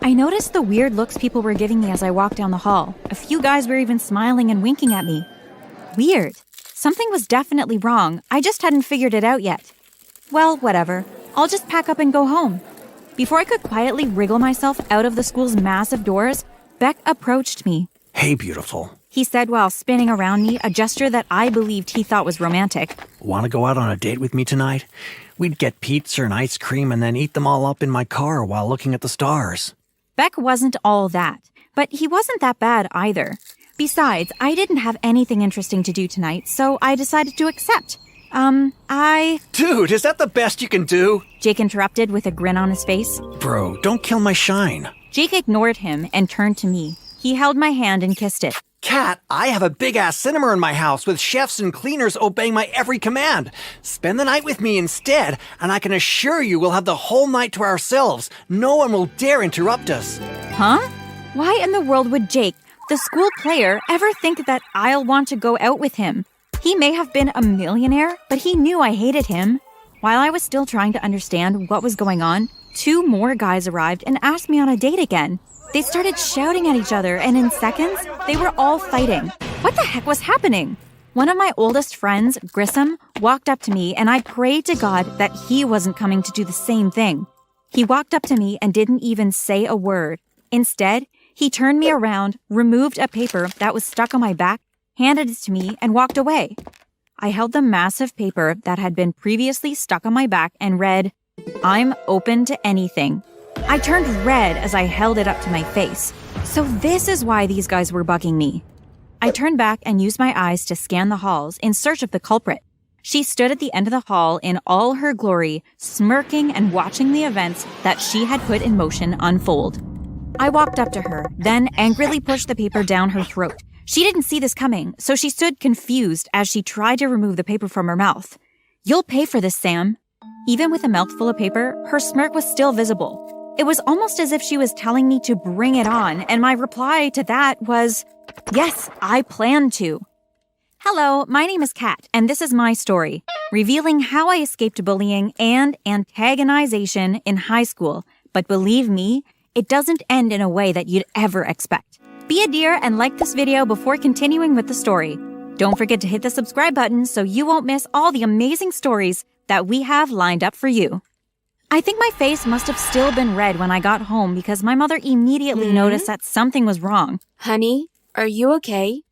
I noticed the weird looks people were giving me as I walked down the hall. A few guys were even smiling and winking at me. Weird. Something was definitely wrong. I just hadn't figured it out yet. Well, whatever. I'll just pack up and go home. Before I could quietly wriggle myself out of the school's massive doors, Beck approached me. Hey, beautiful. He said while spinning around me, a gesture that I believed he thought was romantic. Want to go out on a date with me tonight? We'd get pizza and ice cream and then eat them all up in my car while looking at the stars. Beck wasn't all that, but he wasn't that bad either. Besides, I didn't have anything interesting to do tonight, so I decided to accept. Dude, is that the best you can do? Jake interrupted with a grin on his face. Bro, don't kill my shine. Jake ignored him and turned to me. He held my hand and kissed it. Kat, I have a big-ass cinema in my house with chefs and cleaners obeying my every command. Spend the night with me instead, and I can assure you we'll have the whole night to ourselves. No one will dare interrupt us. Huh? Why in the world would Jake, the school player, ever think that I'll want to go out with him? He may have been a millionaire, but he knew I hated him. While I was still trying to understand what was going on, 2 more guys arrived and asked me on a date again. They started shouting at each other, and in seconds, they were all fighting. What the heck was happening? One of my oldest friends, Grissom, walked up to me, and I prayed to God that he wasn't coming to do the same thing. He walked up to me and didn't even say a word. Instead, he turned me around, removed a paper that was stuck on my back, handed it to me, and walked away. I held the massive paper that had been previously stuck on my back and read, "I'm open to anything." I turned red as I held it up to my face. So this is why these guys were bugging me. I turned back and used my eyes to scan the halls in search of the culprit. She stood at the end of the hall in all her glory, smirking and watching the events that she had put in motion unfold. I walked up to her, then angrily pushed the paper down her throat. She didn't see this coming, so she stood confused as she tried to remove the paper from her mouth. "You'll pay for this, Sam." Even with a mouthful of paper, her smirk was still visible. It was almost as if she was telling me to bring it on, and my reply to that was, "Yes, I plan to." Hello, my name is Kat, and this is my story, revealing how I escaped bullying and antagonization in high school. But believe me, it doesn't end in a way that you'd ever expect. Be a dear and like this video before continuing with the story. Don't forget to hit the subscribe button so you won't miss all the amazing stories that we have lined up for you. I think my face must have still been red when I got home because my mother immediately noticed that something was wrong. Honey, are you okay?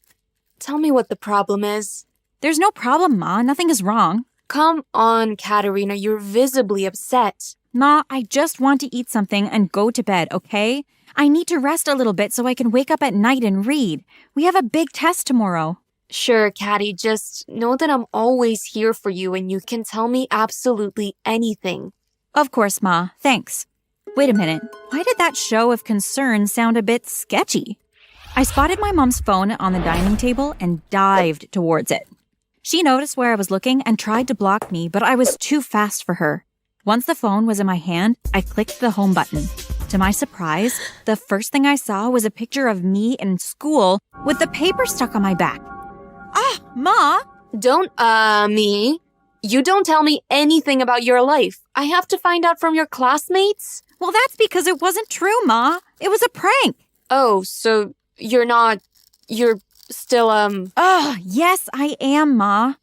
Tell me what the problem is. There's no problem, Ma. Nothing is wrong. Come on, Katerina. You're visibly upset. Ma, I just want to eat something and go to bed, okay? I need to rest a little bit so I can wake up at night and read. We have a big test tomorrow. Sure, Catty. Just know that I'm always here for you and you can tell me absolutely anything. Of course, Ma. Thanks. Wait a minute. Why did that show of concern sound a bit sketchy? I spotted my mom's phone on the dining table and dived towards it. She noticed where I was looking and tried to block me, but I was too fast for her. Once the phone was in my hand, I clicked the home button. To my surprise, the first thing I saw was a picture of me in school with the paper stuck on my back. Ah, Ma! Don't, me. You don't tell me anything about your life. I have to find out from your classmates? Well, that's because it wasn't true, Ma. It was a prank. Oh, so you're still, Yes, I am, Ma.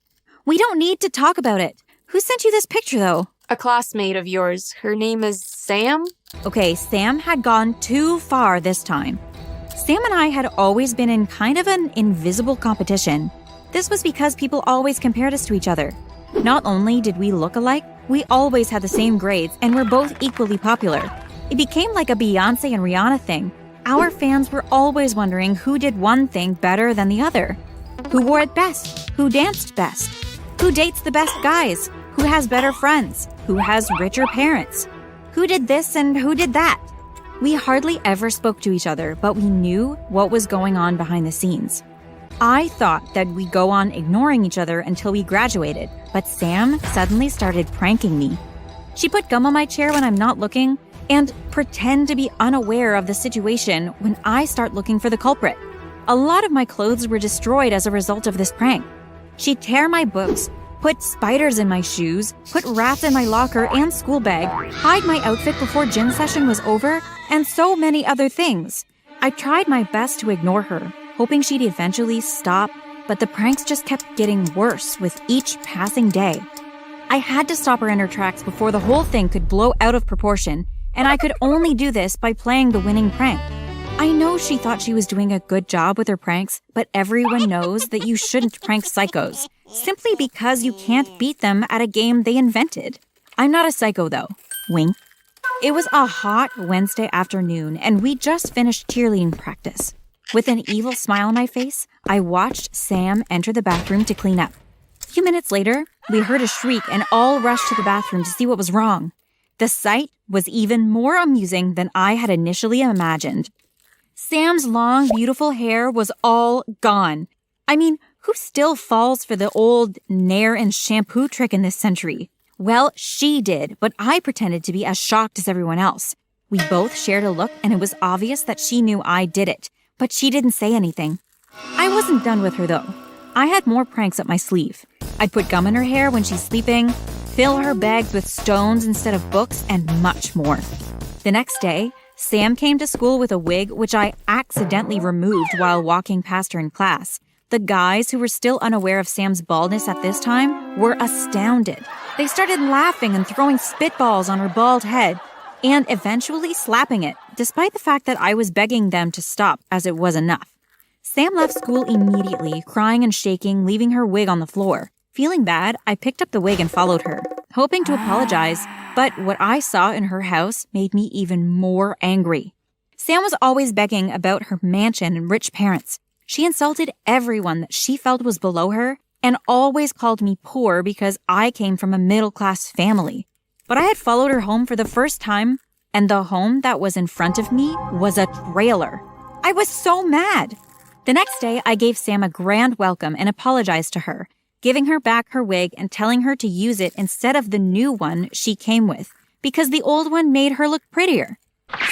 We don't need to talk about it. Who sent you this picture, though? A classmate of yours. Her name is Sam? Okay, Sam had gone too far this time. Sam and I had always been in kind of an invisible competition. This was because people always compared us to each other. Not only did we look alike, we always had the same grades and were both equally popular. It became like a Beyonce and Rihanna thing. Our fans were always wondering who did one thing better than the other. Who wore it best? Who danced best? Who dates the best guys? Who has better friends? Who has richer parents? Who did this and who did that? We hardly ever spoke to each other, but we knew what was going on behind the scenes. I thought that we'd go on ignoring each other until we graduated, but Sam suddenly started pranking me. She put gum on my chair when I'm not looking and pretend to be unaware of the situation when I start looking for the culprit. A lot of my clothes were destroyed as a result of this prank. She'd tear my books, put spiders in my shoes, put rats in my locker and school bag, hide my outfit before gym session was over, and so many other things. I tried my best to ignore her, hoping she'd eventually stop, but the pranks just kept getting worse with each passing day. I had to stop her in her tracks before the whole thing could blow out of proportion, and I could only do this by playing the winning prank. I know she thought she was doing a good job with her pranks, but everyone knows that you shouldn't prank psychos, simply because you can't beat them at a game they invented. I'm not a psycho though. Wink. It was a hot Wednesday afternoon, and we just finished cheerleading practice. With an evil smile on my face, I watched Sam enter the bathroom to clean up. A few minutes later, we heard a shriek and all rushed to the bathroom to see what was wrong. The sight was even more amusing than I had initially imagined. Sam's long, beautiful hair was all gone. I mean, who still falls for the old Nair and shampoo trick in this century? Well, she did, but I pretended to be as shocked as everyone else. We both shared a look, and it was obvious that she knew I did it, but she didn't say anything. I wasn't done with her, though. I had more pranks up my sleeve. I'd put gum in her hair when she's sleeping, fill her bags with stones instead of books, and much more. The next day, Sam came to school with a wig which I accidentally removed while walking past her in class. The guys who were still unaware of Sam's baldness at this time were astounded. They started laughing and throwing spitballs on her bald head, and eventually slapping it, despite the fact that I was begging them to stop as it was enough. Sam left school immediately, crying and shaking, leaving her wig on the floor. Feeling bad, I picked up the wig and followed her, hoping to apologize, but what I saw in her house made me even more angry. Sam was always begging about her mansion and rich parents. She insulted everyone that she felt was below her and always called me poor because I came from a middle-class family. But I had followed her home for the first time, and the home that was in front of me was a trailer. I was so mad. The next day, I gave Sam a grand welcome and apologized to her, giving her back her wig and telling her to use it instead of the new one she came with, because the old one made her look prettier.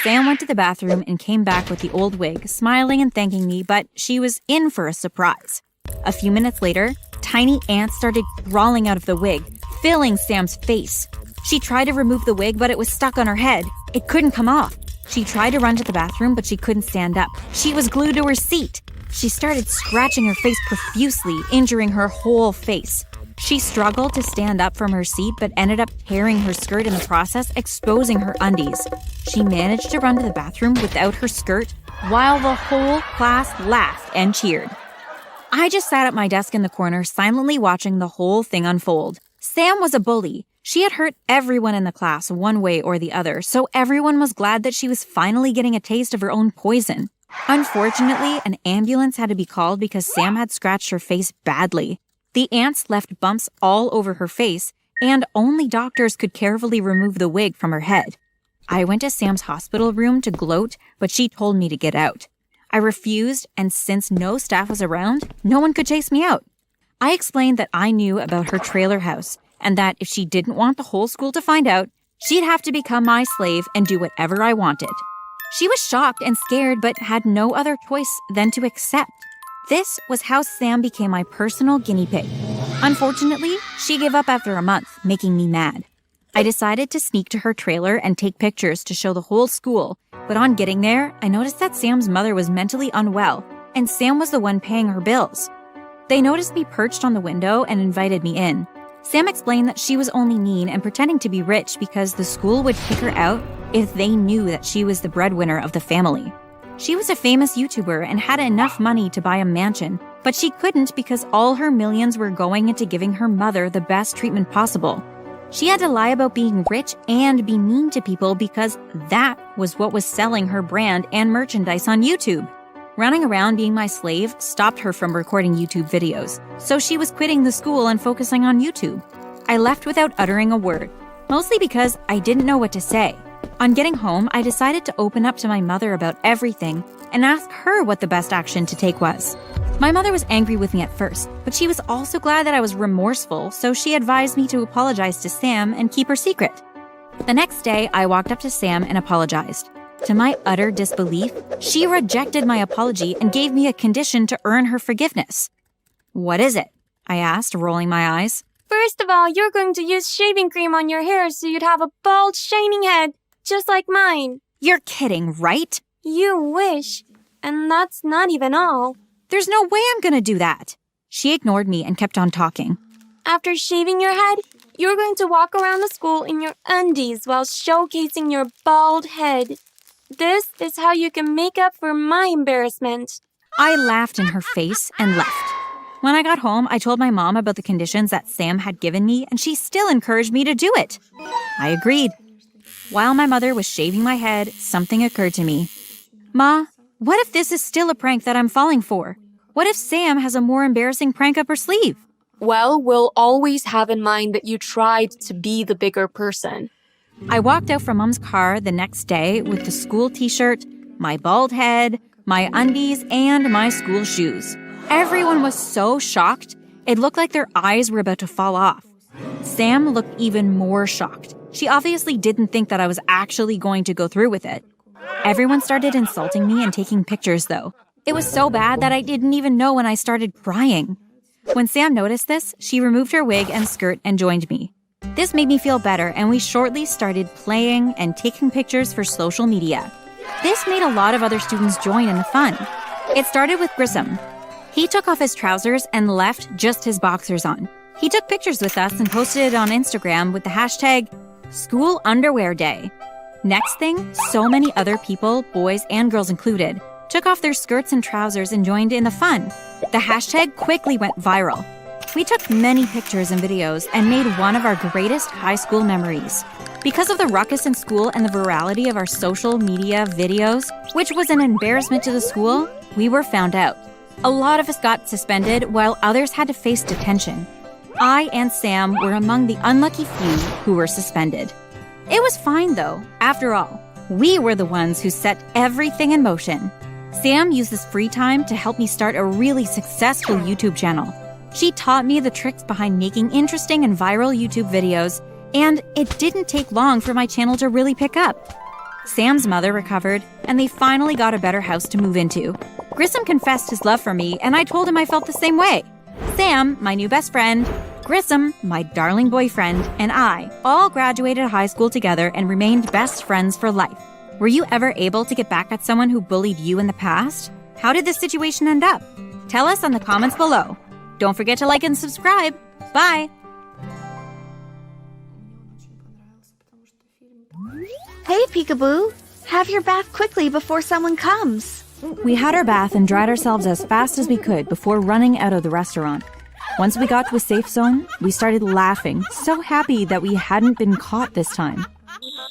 Sam went to the bathroom and came back with the old wig, smiling and thanking me, but she was in for a surprise. A few minutes later, tiny ants started crawling out of the wig, filling Sam's face. She tried to remove the wig, but it was stuck on her head. It couldn't come off. She tried to run to the bathroom, but she couldn't stand up. She was glued to her seat. She started scratching her face profusely, injuring her whole face. She struggled to stand up from her seat, but ended up tearing her skirt in the process, exposing her undies. She managed to run to the bathroom without her skirt, while the whole class laughed and cheered. I just sat at my desk in the corner, silently watching the whole thing unfold. Sam was a bully. She had hurt everyone in the class one way or the other, so everyone was glad that she was finally getting a taste of her own poison. Unfortunately, an ambulance had to be called because Sam had scratched her face badly. The ants left bumps all over her face, and only doctors could carefully remove the wig from her head. I went to Sam's hospital room to gloat, but she told me to get out. I refused, and since no staff was around, no one could chase me out. I explained that I knew about her trailer house, and that if she didn't want the whole school to find out, she'd have to become my slave and do whatever I wanted. She was shocked and scared, but had no other choice than to accept. This was how Sam became my personal guinea pig. Unfortunately, she gave up after a month, making me mad. I decided to sneak to her trailer and take pictures to show the whole school, but on getting there, I noticed that Sam's mother was mentally unwell, and Sam was the one paying her bills. They noticed me perched on the window and invited me in. Sam explained that she was only mean and pretending to be rich because the school would kick her out if they knew that she was the breadwinner of the family. She was a famous YouTuber and had enough money to buy a mansion, but she couldn't because all her millions were going into giving her mother the best treatment possible. She had to lie about being rich and be mean to people because that was what was selling her brand and merchandise on YouTube. Running around being my slave stopped her from recording YouTube videos, so she was quitting the school and focusing on YouTube. I left without uttering a word, mostly because I didn't know what to say. On getting home, I decided to open up to my mother about everything and ask her what the best action to take was. My mother was angry with me at first, but she was also glad that I was remorseful, so she advised me to apologize to Sam and keep her secret. The next day, I walked up to Sam and apologized. To my utter disbelief, she rejected my apology and gave me a condition to earn her forgiveness. "What is it?" I asked, rolling my eyes. First of all, you're going to use shaving cream on your hair so you'd have a bald, shining head, just like mine. You're kidding, right? You wish. And that's not even all. There's no way I'm gonna do that. She ignored me and kept on talking. After shaving your head, you're going to walk around the school in your undies while showcasing your bald head. This is how you can make up for my embarrassment. I laughed in her face and left. When I got home, I told my mom about the conditions that Sam had given me, and she still encouraged me to do it. I agreed. While my mother was shaving my head, something occurred to me. Ma, what if this is still a prank that I'm falling for? What if Sam has a more embarrassing prank up her sleeve? Well, we'll always have in mind that you tried to be the bigger person. I walked out from Mom's car the next day with the school t-shirt, my bald head, my undies, and my school shoes. Everyone was so shocked, it looked like their eyes were about to fall off. Sam looked even more shocked. She obviously didn't think that I was actually going to go through with it. Everyone started insulting me and taking pictures, though. It was so bad that I didn't even know when I started crying. When Sam noticed this, she removed her wig and skirt and joined me. This made me feel better, and we shortly started playing and taking pictures for social media. This made a lot of other students join in the fun. It started with Grissom. He took off his trousers and left just his boxers on. He took pictures with us and posted it on Instagram with the hashtag School Underwear Day. Next thing, so many other people, boys and girls included, took off their skirts and trousers and joined in the fun. The hashtag quickly went viral. We took many pictures and videos and made one of our greatest high school memories. Because of the ruckus in school and the virality of our social media videos, which was an embarrassment to the school, we were found out. A lot of us got suspended while others had to face detention. I and Sam were among the unlucky few who were suspended. It was fine though. After all, we were the ones who set everything in motion. Sam used this free time to help me start a really successful YouTube channel. She taught me the tricks behind making interesting and viral YouTube videos, and it didn't take long for my channel to really pick up. Sam's mother recovered, and they finally got a better house to move into. Grissom confessed his love for me, and I told him I felt the same way. Sam, my new best friend, Grissom, my darling boyfriend, and I all graduated high school together and remained best friends for life. Were you ever able to get back at someone who bullied you in the past? How did this situation end up? Tell us in the comments below. Don't forget to like and subscribe. Bye! Hey, Peekaboo! Have your bath quickly before someone comes. We had our bath and dried ourselves as fast as we could before running out of the restaurant. Once we got to a safe zone, we started laughing, so happy that we hadn't been caught this time.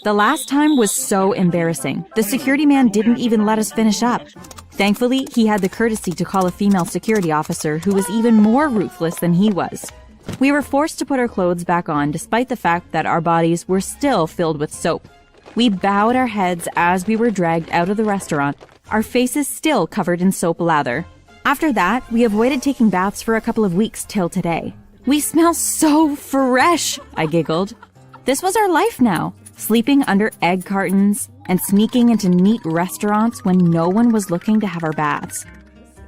The last time was so embarrassing. The security man didn't even let us finish up. Thankfully, he had the courtesy to call a female security officer who was even more ruthless than he was. We were forced to put our clothes back on despite the fact that our bodies were still filled with soap. We bowed our heads as we were dragged out of the restaurant, our faces still covered in soap lather. After that, we avoided taking baths for a couple of weeks till today. We smell so fresh, I giggled. This was our life now, sleeping under egg cartons and sneaking into neat restaurants when no one was looking to have our baths.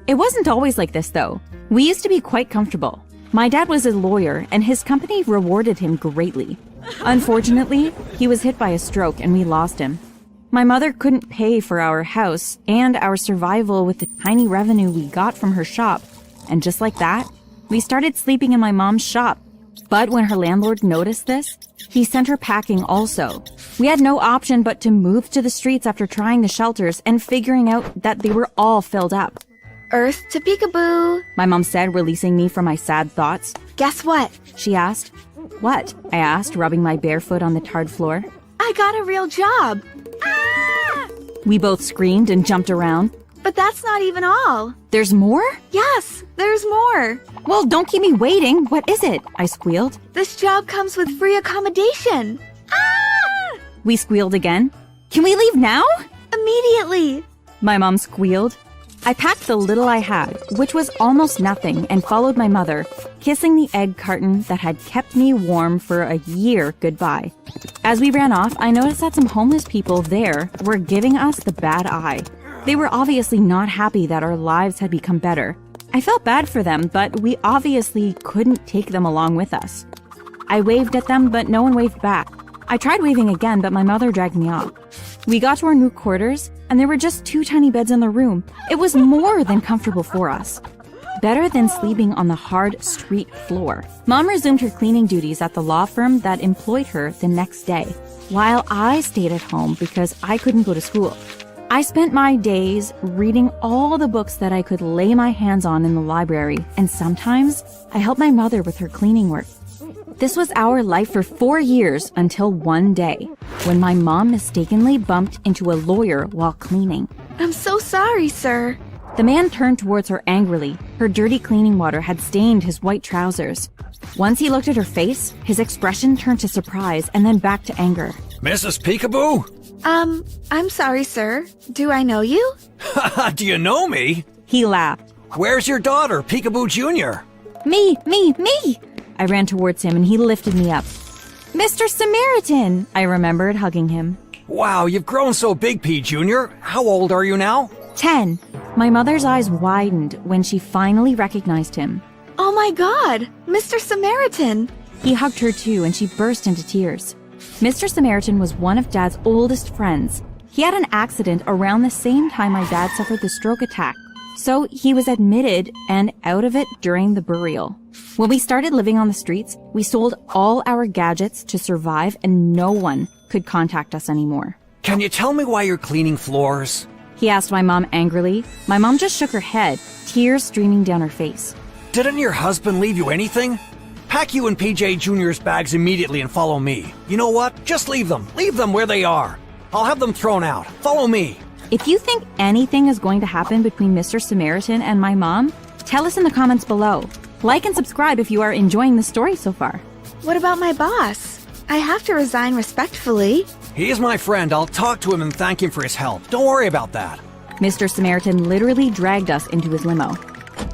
It wasn't always like this, though. We used to be quite comfortable. My dad was a lawyer, and his company rewarded him greatly. Unfortunately, he was hit by a stroke and we lost him. My mother couldn't pay for our house and our survival with the tiny revenue we got from her shop. And just like that, we started sleeping in my mom's shop. But when her landlord noticed this, he sent her packing also. We had no option but to move to the streets after trying the shelters and figuring out that they were all filled up. Earth to Peekaboo! My mom said, releasing me from my sad thoughts. Guess what? She asked. What? I asked, rubbing my bare foot on the tarred floor. I got a real job! Ah! We both screamed and jumped around. But that's not even all. There's more? Yes, there's more. Well, don't keep me waiting. What is it? I squealed. This job comes with free accommodation. Ah! We squealed again. Can we leave now? Immediately. My mom squealed. I packed the little I had, which was almost nothing, and followed my mother, kissing the egg carton that had kept me warm for a year goodbye. As we ran off, I noticed that some homeless people there were giving us the bad eye. They were obviously not happy that our lives had become better. I felt bad for them, but we obviously couldn't take them along with us. I waved at them, but no one waved back. I tried waving again, but my mother dragged me off. We got to our new quarters, and there were just 2 tiny beds in the room. It was more than comfortable for us. Better than sleeping on the hard street floor. Mom resumed her cleaning duties at the law firm that employed her the next day, while I stayed at home because I couldn't go to school. I spent my days reading all the books that I could lay my hands on in the library, and sometimes I helped my mother with her cleaning work. This was our life for 4 years until one day, when my mom mistakenly bumped into a lawyer while cleaning. I'm so sorry, sir. The man turned towards her angrily. Her dirty cleaning water had stained his white trousers. Once he looked at her face, his expression turned to surprise and then back to anger. Mrs. Peekaboo? I'm sorry, sir. Do I know you? Do you know me? He laughed. Where's your daughter, Peekaboo Jr.? Me! I ran towards him and he lifted me up. Mr. Samaritan! I remembered, hugging him. Wow, you've grown so big, P. Jr. How old are you now? 10. My mother's eyes widened when she finally recognized him. Oh my God, Mr. Samaritan! He hugged her too and she burst into tears. Mr. Samaritan was one of Dad's oldest friends. He had an accident around the same time my dad suffered the stroke attack, so he was admitted and out of it during the burial. When we started living on the streets, we sold all our gadgets to survive and no one could contact us anymore. Can you tell me why you're cleaning floors? He asked my mom angrily. My mom just shook her head, tears streaming down her face. Didn't your husband leave you anything? Pack you and PJ Jr.'s bags immediately and follow me. You know what? Just leave them. Leave them where they are. I'll have them thrown out. Follow me. If you think anything is going to happen between Mr. Samaritan and my mom, tell us in the comments below. Like and subscribe if you are enjoying the story so far. What about my boss? I have to resign respectfully. He is my friend. I'll talk to him and thank him for his help. Don't worry about that. Mr. Samaritan literally dragged us into his limo.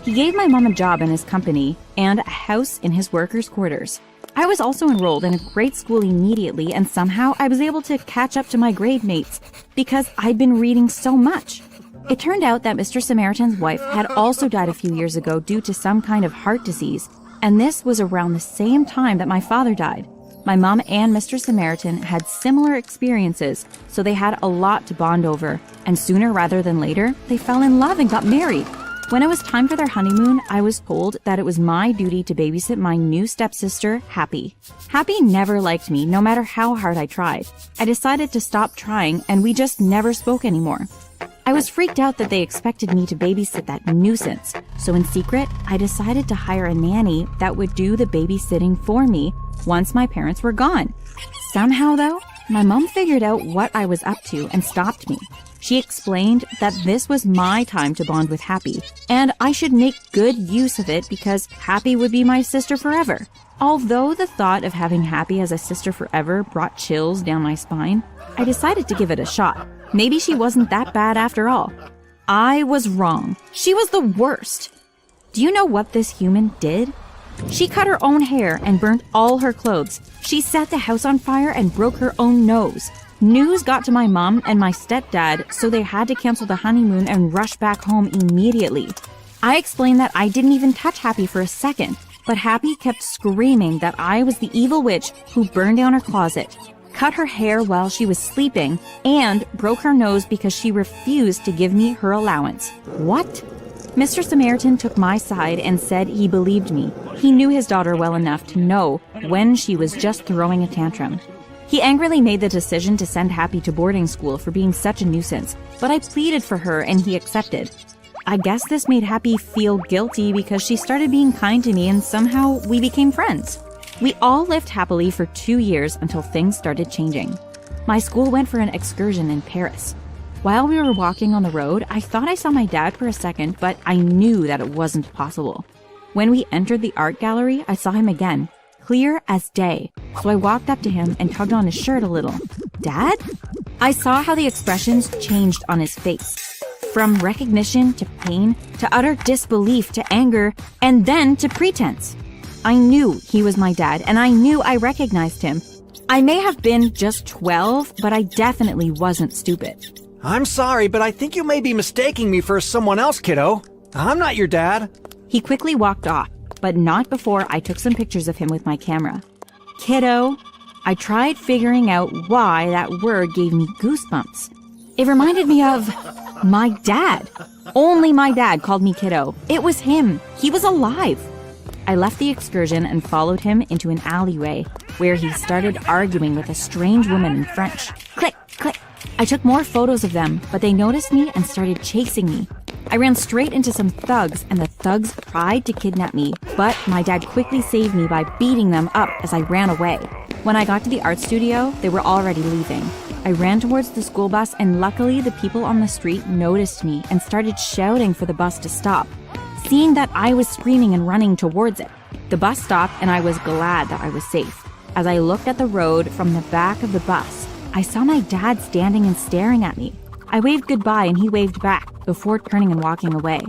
He gave my mom a job in his company and a house in his workers' quarters. I was also enrolled in a great school immediately, and somehow I was able to catch up to my grade mates because I'd been reading so much. It turned out that Mr. Samaritan's wife had also died a few years ago due to some kind of heart disease, and this was around the same time that my father died. My mom and Mr. Samaritan had similar experiences, so they had a lot to bond over, and sooner rather than later, they fell in love and got married. When it was time for their honeymoon, I was told that it was my duty to babysit my new stepsister, Happy. Happy never liked me, no matter how hard I tried. I decided to stop trying, and we just never spoke anymore. I was freaked out that they expected me to babysit that nuisance, so in secret, I decided to hire a nanny that would do the babysitting for me once my parents were gone. Somehow, though, my mom figured out what I was up to and stopped me. She explained that this was my time to bond with Happy, and I should make good use of it because Happy would be my sister forever. Although the thought of having Happy as a sister forever brought chills down my spine, I decided to give it a shot. Maybe she wasn't that bad after all. I was wrong. She was the worst. Do you know what this human did? She cut her own hair and burnt all her clothes. She set the house on fire and broke her own nose. News got to my mom and my stepdad, so they had to cancel the honeymoon and rush back home immediately. I explained that I didn't even touch Happy for a second, but Happy kept screaming that I was the evil witch who burned down her closet, cut her hair while she was sleeping, and broke her nose because she refused to give me her allowance. What? Mr. Samaritan took my side and said he believed me. He knew his daughter well enough to know when she was just throwing a tantrum. He angrily made the decision to send Happy to boarding school for being such a nuisance, but I pleaded for her and he accepted. I guess this made Happy feel guilty because she started being kind to me and somehow we became friends. We all lived happily for 2 years until things started changing. My school went for an excursion in Paris. While we were walking on the road, I thought I saw my dad for a second, but I knew that it wasn't possible. When we entered the art gallery, I saw him again, clear as day. So I walked up to him and tugged on his shirt a little. Dad? I saw how the expressions changed on his face. From recognition to pain, to utter disbelief to anger, and then to pretense. I knew he was my dad, and I knew I recognized him. I may have been just 12, but I definitely wasn't stupid. I'm sorry, but I think you may be mistaking me for someone else, kiddo. I'm not your dad. He quickly walked off, but not before I took some pictures of him with my camera. Kiddo, I tried figuring out why that word gave me goosebumps. It reminded me of my dad. Only my dad called me kiddo. It was him. He was alive. I left the excursion and followed him into an alleyway where he started arguing with a strange woman in French. Click, click. I took more photos of them, but they noticed me and started chasing me. I ran straight into some thugs, and the thugs tried to kidnap me, but my dad quickly saved me by beating them up as I ran away. When I got to the art studio, they were already leaving. I ran towards the school bus, and luckily the people on the street noticed me and started shouting for the bus to stop. Seeing that I was screaming and running towards it, the bus stopped and I was glad that I was safe. As I looked at the road from the back of the bus, I saw my dad standing and staring at me. I waved goodbye and he waved back before turning and walking away.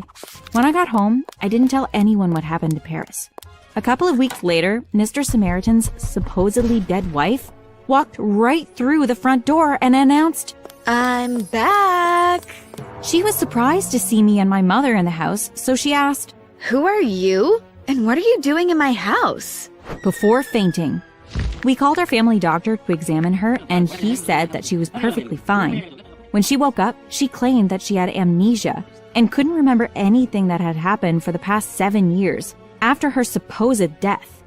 When I got home, I didn't tell anyone what happened to Paris. A couple of weeks later, Mr. Samaritan's supposedly dead wife walked right through the front door and announced, I'm back. She was surprised to see me and my mother in the house, so she asked, Who are you? And what are you doing in my house? before fainting. We called our family doctor to examine her, and he said that she was perfectly fine. When she woke up, she claimed that she had amnesia and couldn't remember anything that had happened for the past 7 years after her supposed death.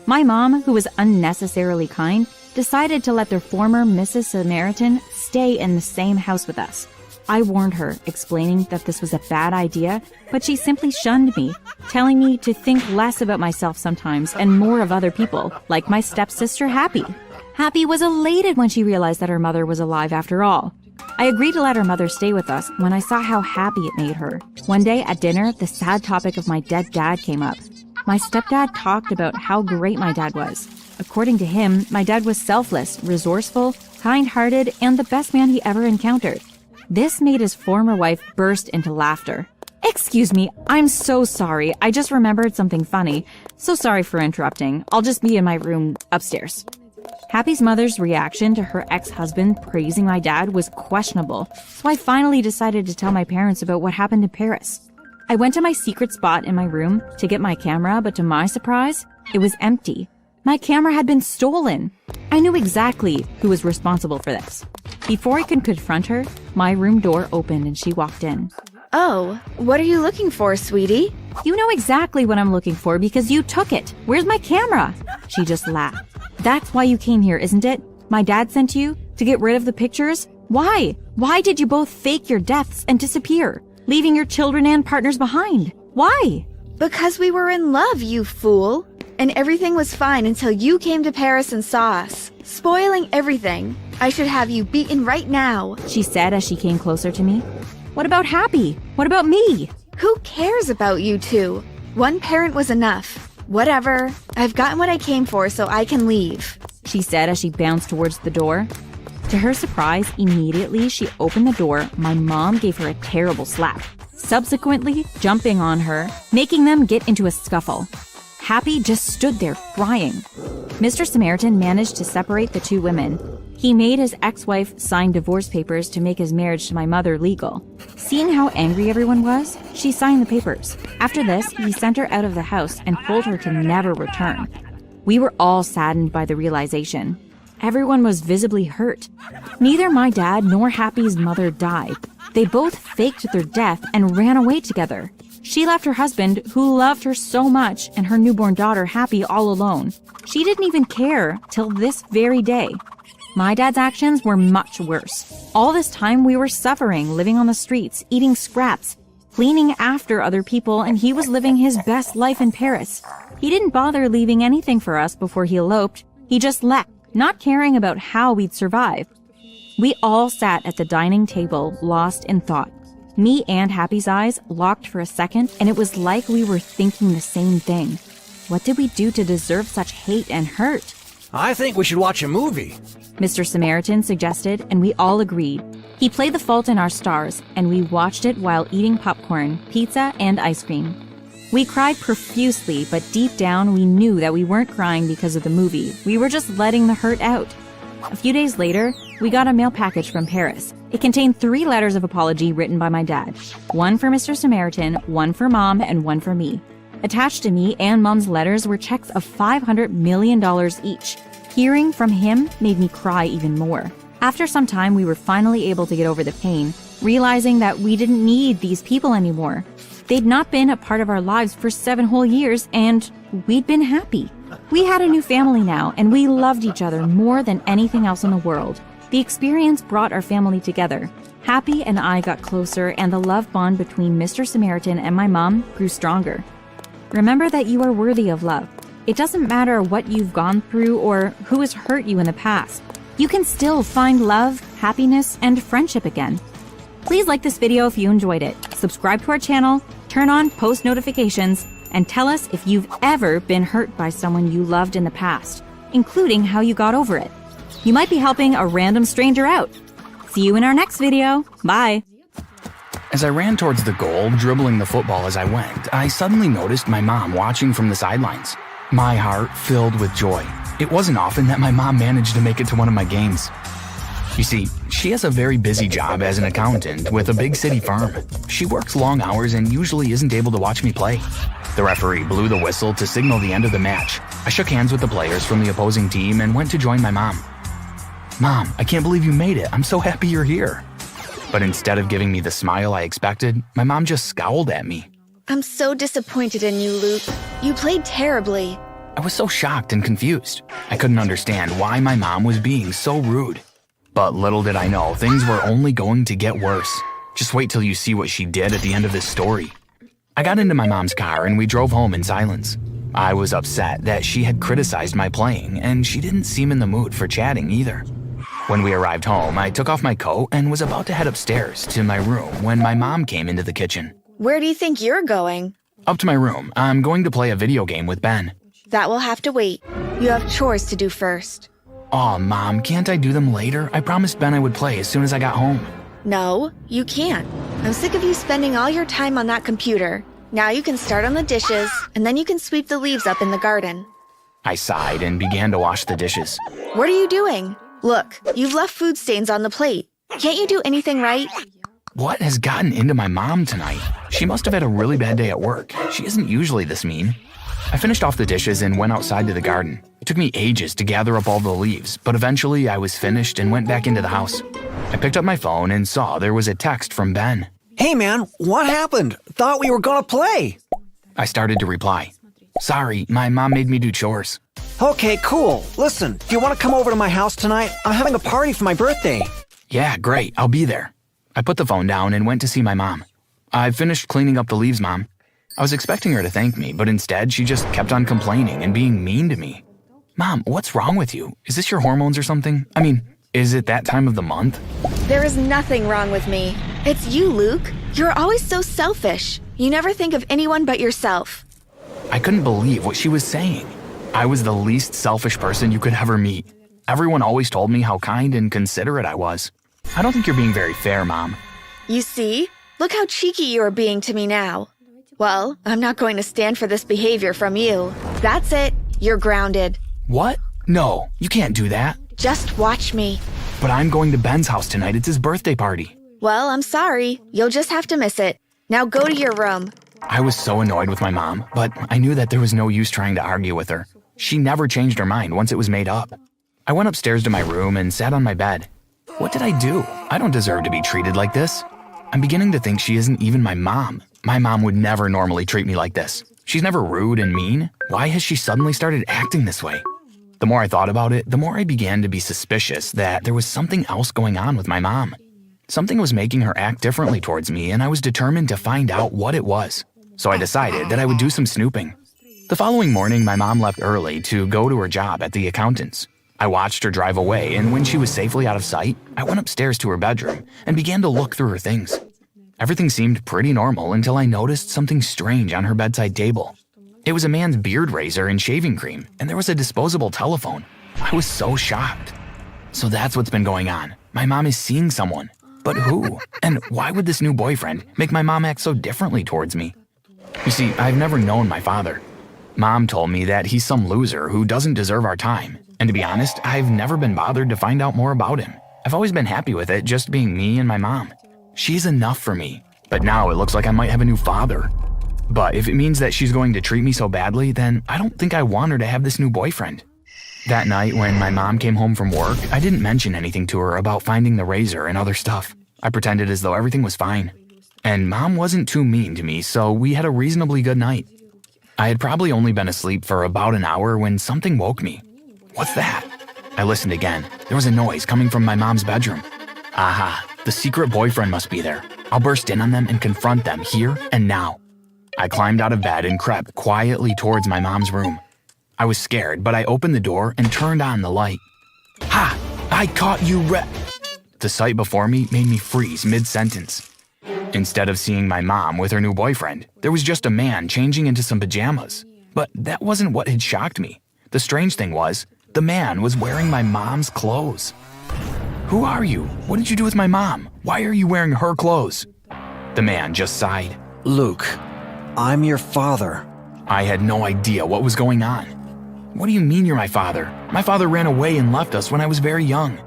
My mom, who was unnecessarily kind, decided to let their former Mrs. Samaritan stay in the same house with us. I warned her, explaining that this was a bad idea, but she simply shunned me, telling me to think less about myself sometimes and more of other people, like my stepsister Happy. Happy was elated when she realized that her mother was alive after all. I agreed to let her mother stay with us when I saw how happy it made her. One day at dinner, the sad topic of my dead dad came up. My stepdad talked about how great my dad was. According to him, my dad was selfless, resourceful, kind-hearted, and the best man he ever encountered. This made his former wife burst into laughter. Excuse me, I'm so sorry. I just remembered something funny. So sorry for interrupting. I'll just be in my room upstairs. Happy's mother's reaction to her ex-husband praising my dad was questionable, so I finally decided to tell my parents about what happened in Paris. I went to my secret spot in my room to get my camera, but to my surprise, it was empty. My camera had been stolen. I knew exactly who was responsible for this. Before I could confront her, my room door opened and she walked in. Oh, what are you looking for, sweetie? You know exactly what I'm looking for because you took it. Where's my camera? She just laughed. That's why you came here, isn't it? My dad sent you to get rid of the pictures? Why? Why did you both fake your deaths and disappear, leaving your children and partners behind? Why? Because we were in love, you fool. And everything was fine until you came to Paris and saw us, spoiling everything. I should have you beaten right now, She said as she came closer to me. What about Happy? What about me? Who cares about you two? One parent was enough. Whatever. I've gotten what I came for, so I can leave, She said as she bounced towards the door. To her surprise, immediately she opened the door, my mom gave her a terrible slap, subsequently jumping on her, making them get into a scuffle. Happy just stood there crying. Mr. Samaritan managed to separate the two women. He made his ex-wife sign divorce papers to make his marriage to my mother legal. Seeing how angry everyone was, she signed the papers. After this, he sent her out of the house and told her to never return. We were all saddened by the realization. Everyone was visibly hurt. Neither my dad nor Happy's mother died. They both faked their death and ran away together. She left her husband, who loved her so much, and her newborn daughter Happy all alone. She didn't even care till this very day. My dad's actions were much worse. All this time we were suffering, living on the streets, eating scraps, cleaning after other people, and he was living his best life in Paris. He didn't bother leaving anything for us before he eloped. He just left, not caring about how we'd survive. We all sat at the dining table, lost in thought. Me and Happy's eyes locked for a second, and it was like we were thinking the same thing. What did we do to deserve such hate and hurt? I think we should watch a movie. Mr. Samaritan suggested, and we all agreed. He played The Fault in Our Stars, and we watched it while eating popcorn, pizza, and ice cream. We cried profusely, but deep down we knew that we weren't crying because of the movie. We were just letting the hurt out. A few days later, we got a mail package from Paris. It contained 3 letters of apology written by my dad. One for Mr. Samaritan, one for Mom, and one for me. Attached to me and Mom's letters were checks of $500 million each. Hearing from him made me cry even more. After some time, we were finally able to get over the pain, realizing that we didn't need these people anymore. They'd not been a part of our lives for 7 whole years, and we'd been happy. We had a new family now, and we loved each other more than anything else in the world. The experience brought our family together. Happy and I got closer, and the love bond between Mr. Samaritan and my mom grew stronger. Remember that you are worthy of love. It doesn't matter what you've gone through or who has hurt you in the past. You can still find love, happiness, and friendship again. Please like this video if you enjoyed it, subscribe to our channel, turn on post notifications, and tell us if you've ever been hurt by someone you loved in the past, including how you got over it. You might be helping a random stranger out. See you in our next video. Bye. As I ran towards the goal, dribbling the football as I went, I suddenly noticed my mom watching from the sidelines. My heart filled with joy. It wasn't often that my mom managed to make it to one of my games. You see, she has a very busy job as an accountant with a big city firm. She works long hours and usually isn't able to watch me play. The referee blew the whistle to signal the end of the match. I shook hands with the players from the opposing team and went to join my mom. "Mom, I can't believe you made it. I'm so happy you're here." But instead of giving me the smile I expected, my mom just scowled at me. I'm so disappointed in you, Luke. You played terribly. I was so shocked and confused. I couldn't understand why my mom was being so rude. But little did I know, things were only going to get worse. Just wait till you see what she did at the end of this story. I got into my mom's car and we drove home in silence. I was upset that she had criticized my playing, and she didn't seem in the mood for chatting either. When we arrived home, I took off my coat and was about to head upstairs to my room when my mom came into the kitchen. Where do you think you're going? Up to my room. I'm going to play a video game with Ben. That will have to wait. You have chores to do first. Aw, Mom, can't I do them later? I promised Ben I would play as soon as I got home. No, you can't. I'm sick of you spending all your time on that computer. Now you can start on the dishes, and then you can sweep the leaves up in the garden. I sighed and began to wash the dishes. What are you doing? Look, you've left food stains on the plate. Can't you do anything right? What has gotten into my mom tonight? She must have had a really bad day at work. She isn't usually this mean. I finished off the dishes and went outside to the garden. It took me ages to gather up all the leaves, but eventually I was finished and went back into the house. I picked up my phone and saw there was a text from Ben. Hey man, what happened? Thought we were gonna play. I started to reply. Sorry, my mom made me do chores. Okay, cool. Listen, do you want to come over to my house tonight? I'm having a party for my birthday. Yeah, great, I'll be there. I put the phone down and went to see my mom. I finished cleaning up the leaves, Mom. I was expecting her to thank me, but instead she just kept on complaining and being mean to me. Mom, what's wrong with you? Is this your hormones or something? I mean, is it that time of the month? There is nothing wrong with me. It's you, Luke. You're always so selfish. You never think of anyone but yourself. I couldn't believe what she was saying. I was the least selfish person you could ever meet. Everyone always told me how kind and considerate I was. I don't think you're being very fair, Mom. You see? Look how cheeky you are being to me now. Well, I'm not going to stand for this behavior from you. That's it. You're grounded. What? No, you can't do that. Just watch me. But I'm going to Ben's house tonight. It's his birthday party. Well, I'm sorry. You'll just have to miss it. Now go to your room. I was so annoyed with my mom, but I knew that there was no use trying to argue with her. She never changed her mind once it was made up. I went upstairs to my room and sat on my bed. What did I do? I don't deserve to be treated like this. I'm beginning to think she isn't even my mom. My mom would never normally treat me like this. She's never rude and mean. Why has she suddenly started acting this way? The more I thought about it, the more I began to be suspicious that there was something else going on with my mom. Something was making her act differently towards me, and I was determined to find out what it was. So I decided that I would do some snooping. The following morning, my mom left early to go to her job at the accountant's. I watched her drive away, and when she was safely out of sight, I went upstairs to her bedroom and began to look through her things. Everything seemed pretty normal until I noticed something strange on her bedside table. It was a man's beard razor and shaving cream, and there was a disposable telephone. I was so shocked. So that's what's been going on. My mom is seeing someone. But who? And why would this new boyfriend make my mom act so differently towards me? You see, I've never known my father. Mom told me that he's some loser who doesn't deserve our time. And to be honest, I've never been bothered to find out more about him. I've always been happy with it just being me and my mom. She's enough for me. But now it looks like I might have a new father. But if it means that she's going to treat me so badly, then I don't think I want her to have this new boyfriend. That night when my mom came home from work, I didn't mention anything to her about finding the razor and other stuff. I pretended as though everything was fine. And Mom wasn't too mean to me, so we had a reasonably good night. I had probably only been asleep for about an hour when something woke me. What's that? I listened again. There was a noise coming from my mom's bedroom. Aha, the secret boyfriend must be there. I'll burst in on them and confront them here and now. I climbed out of bed and crept quietly towards my mom's room. I was scared, but I opened the door and turned on the light. Ha! I caught you The sight before me made me freeze mid-sentence. Instead of seeing my mom with her new boyfriend, there was just a man changing into some pajamas. But that wasn't what had shocked me. The strange thing was, the man was wearing my mom's clothes. Who are you? What did you do with my mom? Why are you wearing her clothes? The man just sighed. Luke, I'm your father. I had no idea what was going on. What do you mean you're my father? My father ran away and left us when I was very young.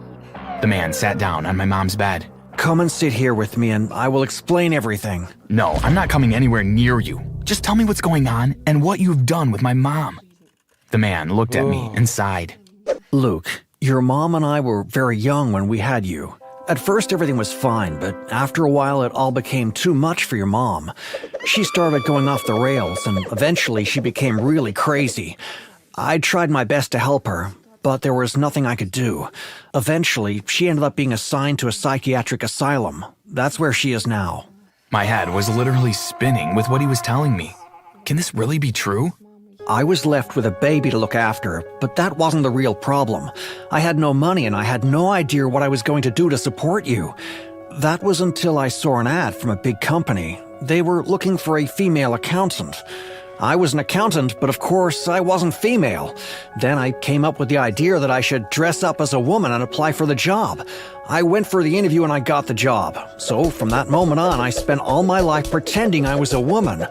The man sat down on my mom's bed. Come and sit here with me and I will explain everything. No, I'm not coming anywhere near you. Just tell me what's going on and what you've done with my mom. The man looked at me and sighed. Luke, your mom and I were very young when we had you. At first everything was fine, but after a while it all became too much for your mom. She started going off the rails and eventually she became really crazy. I tried my best to help her, but there was nothing I could do. Eventually, she ended up being assigned to a psychiatric asylum. That's where she is now. My head was literally spinning with what he was telling me. Can this really be true? I was left with a baby to look after, but that wasn't the real problem. I had no money and I had no idea what I was going to do to support you. That was until I saw an ad from a big company. They were looking for a female accountant. I was an accountant, but of course I wasn't female. Then I came up with the idea that I should dress up as a woman and apply for the job. I went for the interview and I got the job. So from that moment on, I spent all my life pretending I was a woman.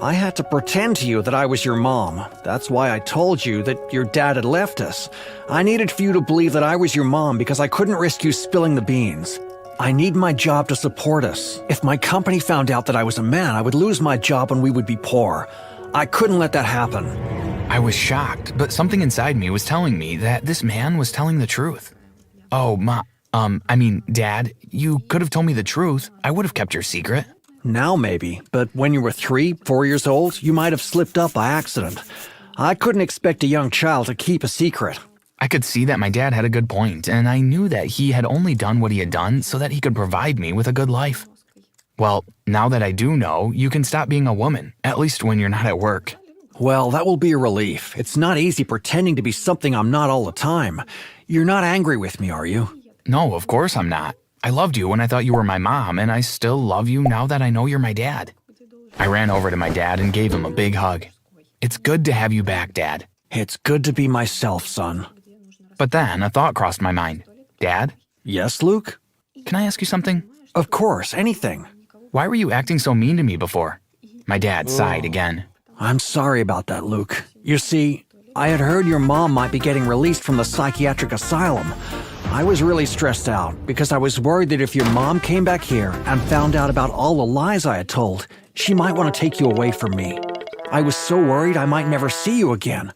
I had to pretend to you that I was your mom. That's why I told you that your dad had left us. I needed for you to believe that I was your mom because I couldn't risk you spilling the beans. I need my job to support us. If my company found out that I was a man, I would lose my job and we would be poor. I couldn't let that happen. I was shocked, but something inside me was telling me that this man was telling the truth. Oh, Dad, you could have told me the truth. I would have kept your secret. Now maybe, but when you were 3, 4 years old, you might have slipped up by accident. I couldn't expect a young child to keep a secret. I could see that my dad had a good point, and I knew that he had only done what he had done so that he could provide me with a good life. Well, now that I do know, you can stop being a woman, at least when you're not at work. Well, that will be a relief. It's not easy pretending to be something I'm not all the time. You're not angry with me, are you? No, of course I'm not. I loved you when I thought you were my mom, and I still love you now that I know you're my dad. I ran over to my dad and gave him a big hug. It's good to have you back, Dad. It's good to be myself, son. But then a thought crossed my mind. Dad? Yes, Luke? Can I ask you something? Of course, anything. Why were you acting so mean to me before? My dad sighed again. I'm sorry about that, Luke. You see, I had heard your mom might be getting released from the psychiatric asylum. I was really stressed out because I was worried that if your mom came back here and found out about all the lies I had told, she might want to take you away from me. I was so worried I might never see you again.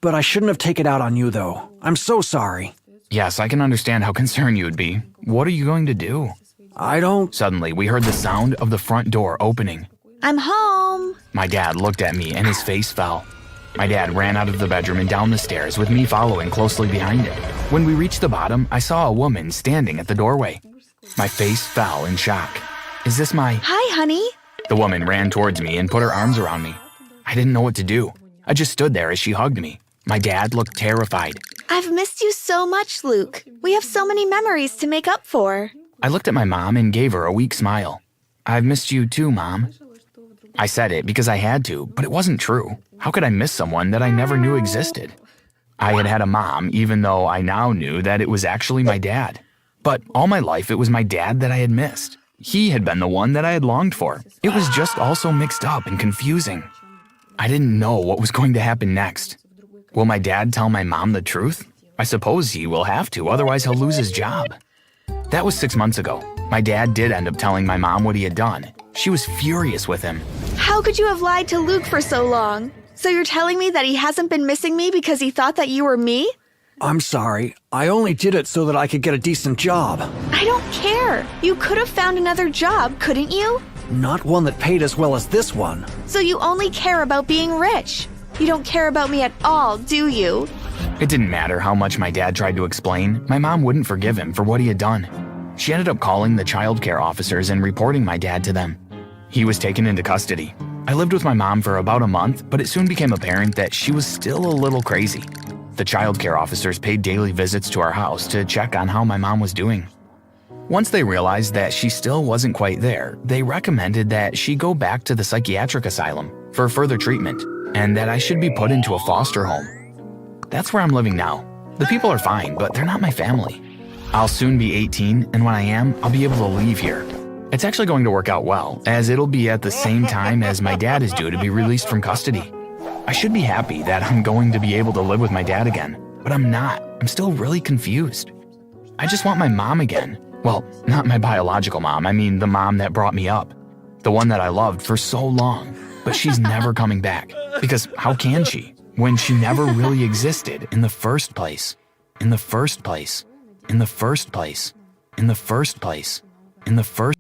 But I shouldn't have taken it out on you, though. I'm so sorry. Yes, I can understand how concerned you would be. What are you going to do? I don't... Suddenly, we heard the sound of the front door opening. I'm home. My dad looked at me and his face fell. My dad ran out of the bedroom and down the stairs with me following closely behind him. When we reached the bottom, I saw a woman standing at the doorway. My face fell in shock. Is this my... Hi, honey. The woman ran towards me and put her arms around me. I didn't know what to do. I just stood there as she hugged me. My dad looked terrified. I've missed you so much, Luke. We have so many memories to make up for. I looked at my mom and gave her a weak smile. I've missed you too, Mom. I said it because I had to, but it wasn't true. How could I miss someone that I never knew existed? I had had a mom, even though I now knew that it was actually my dad. But all my life, it was my dad that I had missed. He had been the one that I had longed for. It was just all so mixed up and confusing. I didn't know what was going to happen next. Will my dad tell my mom the truth? I suppose he will have to, otherwise he'll lose his job. That was 6 months ago. My dad did end up telling my mom what he had done. She was furious with him. How could you have lied to Luke for so long? So you're telling me that he hasn't been missing me because he thought that you were me? I'm sorry. I only did it so that I could get a decent job. I don't care. You could have found another job, couldn't you? Not one that paid as well as this one. So you only care about being rich. You don't care about me at all, do you? It didn't matter how much my dad tried to explain, my mom wouldn't forgive him for what he had done. She ended up calling the child care officers and reporting my dad to them. He was taken into custody. I lived with my mom for about a month, but it soon became apparent that she was still a little crazy. The child care officers paid daily visits to our house to check on how my mom was doing. Once they realized that she still wasn't quite there, they recommended that she go back to the psychiatric asylum for further treatment, and that I should be put into a foster home. That's where I'm living now. The people are fine, but they're not my family. I'll soon be 18, and when I am, I'll be able to leave here. It's actually going to work out well, as it'll be at the same time as my dad is due to be released from custody. I should be happy that I'm going to be able to live with my dad again, but I'm not. I'm still really confused. I just want my mom again. Well, not my biological mom, I mean the mom that brought me up. The one that I loved for so long, but she's never coming back. Because how can she, when she never really existed in the first place? In the first place. In the first place. In the first place. In the first